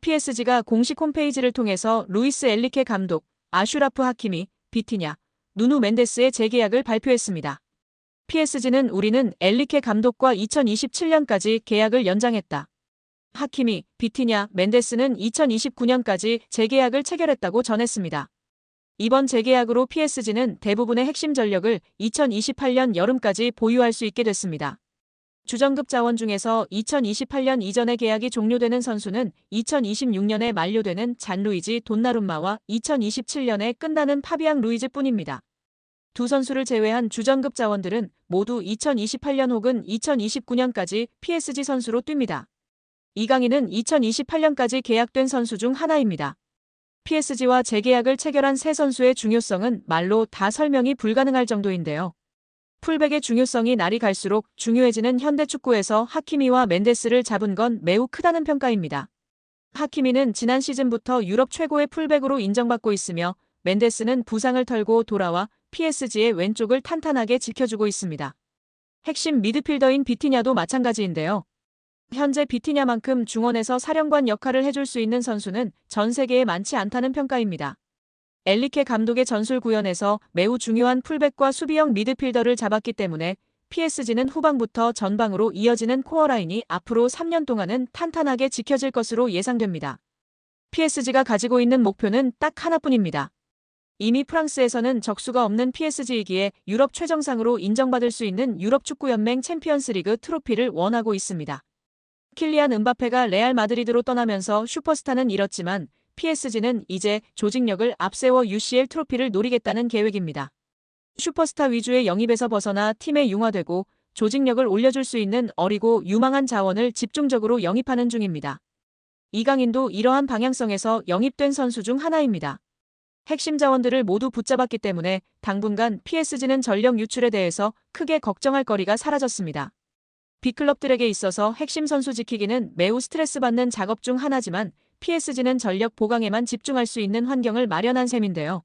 PSG가 공식 홈페이지를 통해서 루이스 엘리케 감독, 아슈라프 하키미, 비티냐, 누누 멘데스의 재계약을 발표했습니다. PSG는 우리는 엘리케 감독과 2027년까지 계약을 연장했다. 하키미, 비티냐, 멘데스는 2029년까지 재계약을 체결했다고 전했습니다. 이번 재계약으로 PSG는 대부분의 핵심 전력을 2028년 여름까지 보유할 수 있게 됐습니다. 주전급 자원 중에서 2028년 이전에 계약이 종료되는 선수는 2026년에 만료되는 잔루이지 돈나룸마와 2027년에 끝나는 파비앙 루이즈뿐입니다. 두 선수를 제외한 주전급 자원들은 모두 2028년 혹은 2029년까지 PSG 선수로 뜁니다. 이강인은 2028년까지 계약된 선수 중 하나입니다. PSG와 재계약을 체결한 세 선수의 중요성은 말로 다 설명이 불가능할 정도인데요. 풀백의 중요성이 날이 갈수록 중요해지는 현대축구에서 하키미와 멘데스를 잡은 건 매우 크다는 평가입니다. 하키미는 지난 시즌부터 유럽 최고의 풀백으로 인정받고 있으며 멘데스는 부상을 털고 돌아와 PSG의 왼쪽을 탄탄하게 지켜주고 있습니다. 핵심 미드필더인 비티냐도 마찬가지인데요. 현재 비티냐만큼 중원에서 사령관 역할을 해줄 수 있는 선수는 전 세계에 많지 않다는 평가입니다. 엘리케 감독의 전술 구현에서 매우 중요한 풀백과 수비형 미드필더를 잡았기 때문에 PSG는 후방부터 전방으로 이어지는 코어라인이 앞으로 3년 동안은 탄탄하게 지켜질 것으로 예상됩니다. PSG가 가지고 있는 목표는 딱 하나뿐입니다. 이미 프랑스에서는 적수가 없는 PSG이기에 유럽 최정상으로 인정받을 수 있는 유럽축구연맹 챔피언스리그 트로피를 원하고 있습니다. 킬리안 음바페가 레알 마드리드로 떠나면서 슈퍼스타는 잃었지만 PSG는 이제 조직력을 앞세워 UCL 트로피를 노리겠다는 계획입니다. 슈퍼스타 위주의 영입에서 벗어나 팀에 융화되고 조직력을 올려줄 수 있는 어리고 유망한 자원을 집중적으로 영입하는 중입니다. 이강인도 이러한 방향성에서 영입된 선수 중 하나입니다. 핵심 자원들을 모두 붙잡았기 때문에 당분간 PSG는 전력 유출에 대해서 크게 걱정할 거리가 사라졌습니다. B클럽들에게 있어서 핵심 선수 지키기는 매우 스트레스 받는 작업 중 하나지만 PSG는 전력 보강에만 집중할 수 있는 환경을 마련한 셈인데요.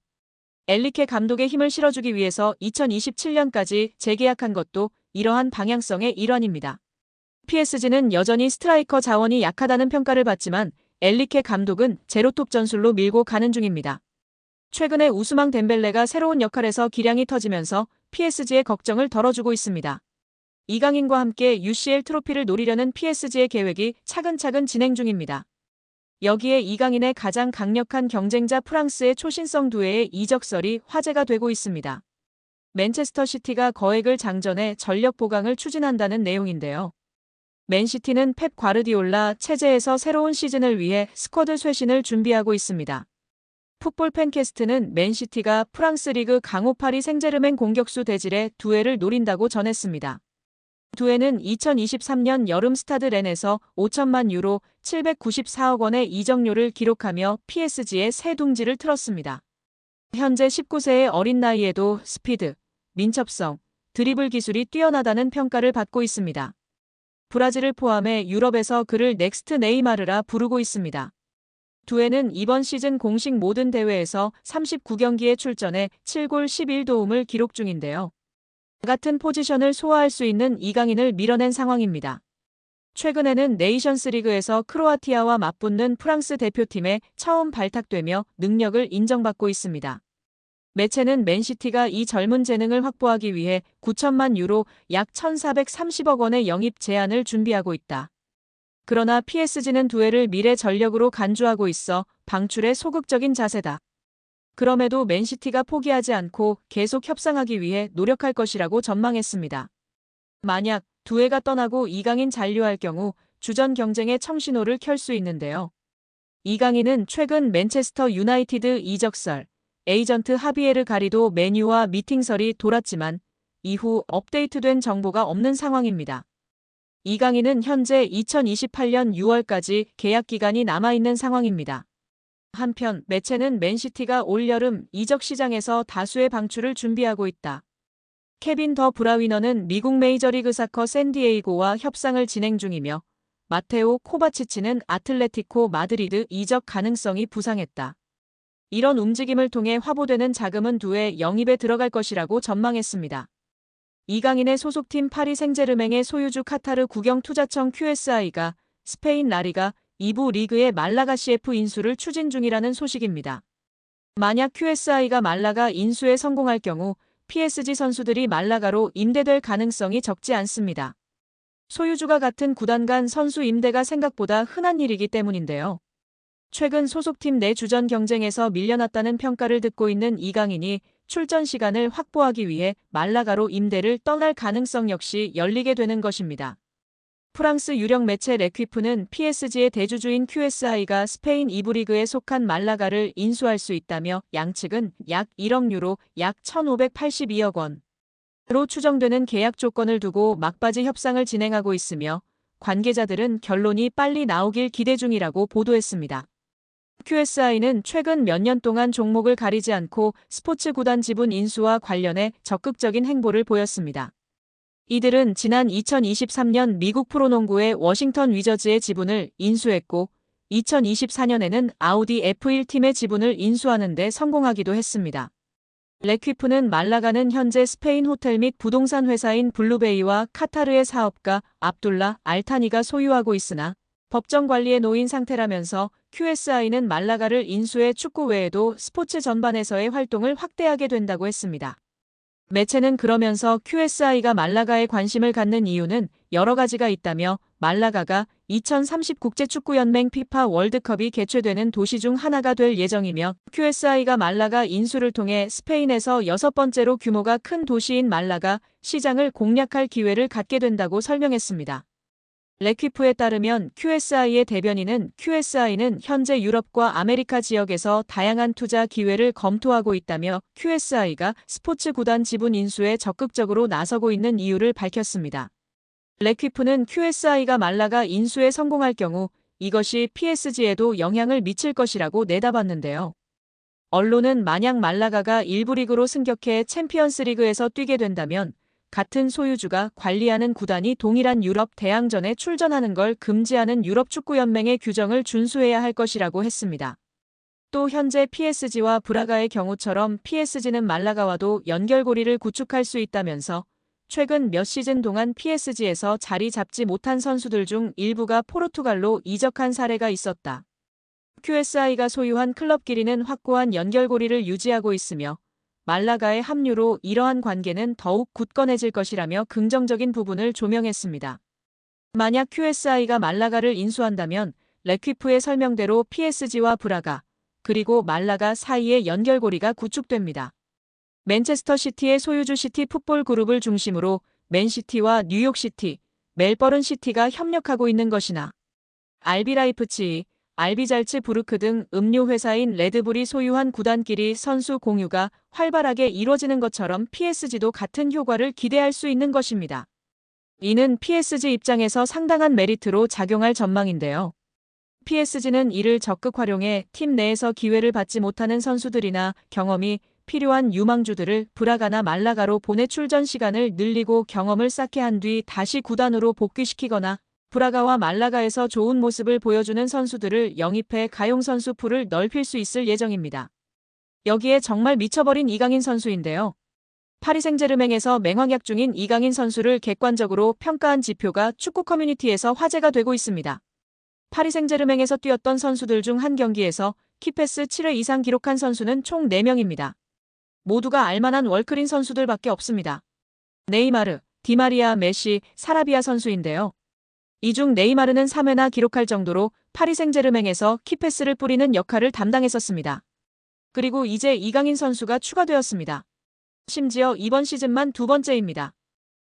엘리케 감독의 힘을 실어주기 위해서 2027년까지 재계약한 것도 이러한 방향성의 일환입니다. PSG는 여전히 스트라이커 자원이 약하다는 평가를 받지만 엘리케 감독은 제로톱 전술로 밀고 가는 중입니다. 최근에 우스망 덴벨레가 새로운 역할에서 기량이 터지면서 PSG의 걱정을 덜어주고 있습니다. 이강인과 함께 UCL 트로피를 노리려는 PSG의 계획이 차근차근 진행 중입니다. 여기에 이강인의 가장 강력한 경쟁자 프랑스의 초신성 두뇌의 이적설이 화제가 되고 있습니다. 맨체스터 시티가 거액을 장전해 전력 보강을 추진한다는 내용인데요. 맨시티는 펩 과르디올라 체제에서 새로운 시즌을 위해 스쿼드 쇄신을 준비하고 있습니다. 풋볼 팬캐스트는 맨시티가 프랑스 리그 강호 파리 생제르맹 공격수 데질의 두에를 노린다고 전했습니다. 두에는 2023년 여름 스타드 렌에서 5천만 유로 794억 원의 이적료를 기록하며 PSG의 새 둥지를 틀었습니다. 현재 19세의 어린 나이에도 스피드, 민첩성, 드리블 기술이 뛰어나다는 평가를 받고 있습니다. 브라질을 포함해 유럽에서 그를 넥스트 네이마르라 부르고 있습니다. 두에는 이번 시즌 공식 모든 대회에서 39경기에 출전해 7골 11도움을 기록 중인데요. 같은 포지션을 소화할 수 있는 이강인을 밀어낸 상황입니다. 최근에는 네이션스 리그에서 크로아티아와 맞붙는 프랑스 대표팀에 처음 발탁되며 능력을 인정받고 있습니다. 매체는 맨시티가 이 젊은 재능을 확보하기 위해 9천만 유로 약 1,430억 원의 영입 제안을 준비하고 있다. 그러나 PSG는 두에를 미래 전력으로 간주하고 있어 방출에 소극적인 자세다. 그럼에도 맨시티가 포기하지 않고 계속 협상하기 위해 노력할 것이라고 전망했습니다. 만약 두에가 떠나고 이강인 잔류할 경우 주전 경쟁의 청신호를 켤 수 있는데요. 이강인은 최근 맨체스터 유나이티드 이적설, 에이전트 하비에르 가리도 메뉴와 미팅설이 돌았지만 이후 업데이트된 정보가 없는 상황입니다. 이강인은 현재 2028년 6월까지 계약 기간이 남아있는 상황입니다. 한편 매체는 맨시티가 올여름 이적 시장에서 다수의 방출을 준비하고 있다. 케빈 더 브라위너는 미국 메이저리그 사커 샌디에이고와 협상을 진행 중이며 마테오 코바치치는 아틀레티코 마드리드 이적 가능성이 부상했다. 이런 움직임을 통해 화보되는 자금은 두에 영입에 들어갈 것이라고 전망했습니다. 이강인의 소속팀 파리 생제르맹의 소유주 카타르 국영투자청 QSI가 스페인 라리가 2부 리그의 말라가 CF 인수를 추진 중이라는 소식입니다. 만약 QSI가 말라가 인수에 성공할 경우 PSG 선수들이 말라가로 임대될 가능성이 적지 않습니다. 소유주가 같은 구단 간 선수 임대가 생각보다 흔한 일이기 때문인데요. 최근 소속팀 내 주전 경쟁에서 밀려났다는 평가를 듣고 있는 이강인이 출전 시간을 확보하기 위해 말라가로 임대를 떠날 가능성 역시 열리게 되는 것입니다. 프랑스 유력 매체 레퀴프는 PSG의 대주주인 QSI가 스페인 2부 리그에 속한 말라가를 인수할 수 있다며 양측은 약 1억 유로, 약 1,582억 원으로 추정되는 계약 조건을 두고 막바지 협상을 진행하고 있으며 관계자들은 결론이 빨리 나오길 기대 중이라고 보도했습니다. QSI는 최근 몇 년 동안 종목을 가리지 않고 스포츠 구단 지분 인수와 관련해 적극적인 행보를 보였습니다. 이들은 지난 2023년 미국 프로농구의 워싱턴 위저즈의 지분을 인수했고 2024년에는 아우디 F1 팀의 지분을 인수하는 데 성공하기도 했습니다. 레퀴프는 말라가는 현재 스페인 호텔 및 부동산 회사인 블루베이와 카타르의 사업가 압둘라 알타니가 소유하고 있으나 법정 관리에 놓인 상태라면서 QSI는 말라가를 인수해 축구 외에도 스포츠 전반에서의 활동을 확대하게 된다고 했습니다. 매체는 그러면서 QSI가 말라가에 관심을 갖는 이유는 여러 가지가 있다며 말라가가 2030 국제축구연맹 피파 월드컵이 개최되는 도시 중 하나가 될 예정이며 QSI가 말라가 인수를 통해 스페인에서 6번째로 규모가 큰 도시인 말라가 시장을 공략할 기회를 갖게 된다고 설명했습니다. 레퀴프에 따르면 QSI의 대변인은 QSI는 현재 유럽과 아메리카 지역에서 다양한 투자 기회를 검토하고 있다며 QSI가 스포츠 구단 지분 인수에 적극적으로 나서고 있는 이유를 밝혔습니다. 레퀴프는 QSI가 말라가 인수에 성공할 경우 이것이 PSG에도 영향을 미칠 것이라고 내다봤는데요. 언론은 만약 말라가가 1부 리그로 승격해 챔피언스리그에서 뛰게 된다면 같은 소유주가 관리하는 구단이 동일한 유럽 대항전에 출전하는 걸 금지하는 유럽축구연맹의 규정을 준수해야 할 것이라고 했습니다. 또 현재 PSG와 브라가의 경우처럼 PSG는 말라가와도 연결고리를 구축할 수 있다면서 최근 몇 시즌 동안 PSG에서 자리 잡지 못한 선수들 중 일부가 포르투갈로 이적한 사례가 있었다. QSI가 소유한 클럽끼리는 확고한 연결고리를 유지하고 있으며 말라가의 합류로 이러한 관계는 더욱 굳건해질 것이라며 긍정적인 부분을 조명했습니다. 만약 QSI가 말라가를 인수한다면 레퀴프의 설명대로 PSG와 브라가 그리고 말라가 사이의 연결고리가 구축됩니다. 맨체스터 시티의 소유주 시티 풋볼 그룹을 중심으로 맨시티와 뉴욕시티, 멜버른 시티가 협력하고 있는 것이나 RB 라이프치히, RB 잘츠부르크 등 음료 회사인 레드불이 소유한 구단끼리 선수 공유가 활발하게 이뤄지는 것처럼 PSG도 같은 효과를 기대할 수 있는 것입니다. 이는 PSG 입장에서 상당한 메리트로 작용할 전망인데요. PSG는 이를 적극 활용해 팀 내에서 기회를 받지 못하는 선수들이나 경험이 필요한 유망주들을 브라가나 말라가로 보내 출전 시간을 늘리고 경험을 쌓게 한 뒤 다시 구단으로 복귀시키거나 브라가와 말라가에서 좋은 모습을 보여주는 선수들을 영입해 가용 선수 풀을 넓힐 수 있을 예정입니다. 여기에 정말 미쳐버린 이강인 선수인데요. 파리 생제르맹에서 맹활약 중인 이강인 선수를 객관적으로 평가한 지표가 축구 커뮤니티에서 화제가 되고 있습니다. 파리 생제르맹에서 뛰었던 선수들 중 한 경기에서 키패스 7회 이상 기록한 선수는 총 4명입니다. 모두가 알만한 월클인 선수들밖에 없습니다. 네이마르, 디마리아, 메시, 사라비아 선수인데요. 이 중 네이마르는 3회나 기록할 정도로 파리 생제르맹에서 키패스를 뿌리는 역할을 담당했었습니다. 그리고 이제 이강인 선수가 추가되었습니다. 심지어 이번 시즌만 2번째입니다.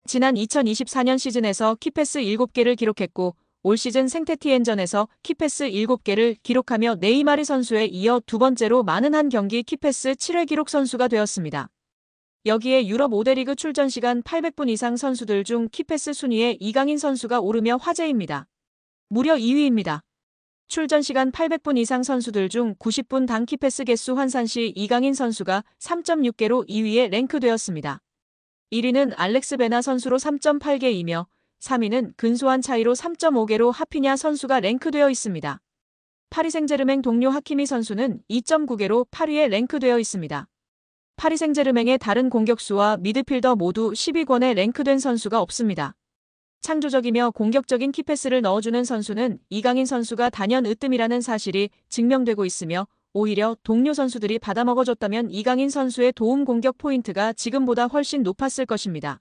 지난 2024년 시즌에서 키패스 7개를 기록했고 올 시즌 생테티엔전에서 키패스 7개를 기록하며 네이마르 선수에 이어 2번째로 많은 한 경기 키패스 7회 기록 선수가 되었습니다. 여기에 유럽 5대 리그 출전 시간 800분 이상 선수들 중 키패스 순위에 이강인 선수가 오르며 화제입니다. 무려 2위입니다. 출전 시간 800분 이상 선수들 중 90분 당 키패스 개수 환산 시 이강인 선수가 3.6개로 2위에 랭크되었습니다. 1위는 알렉스 베나 선수로 3.8개이며 3위는 근소한 차이로 3.5개로 하피냐 선수가 랭크되어 있습니다. 파리 생제르맹 동료 하키미 선수는 2.9개로 8위에 랭크되어 있습니다. 파리 생제르맹의 다른 공격수와 미드필더 모두 10위권에 랭크된 선수가 없습니다. 창조적이며 공격적인 키패스를 넣어주는 선수는 이강인 선수가 단연 으뜸이라는 사실이 증명되고 있으며 오히려 동료 선수들이 받아먹어줬다면 이강인 선수의 도움 공격 포인트가 지금보다 훨씬 높았을 것입니다.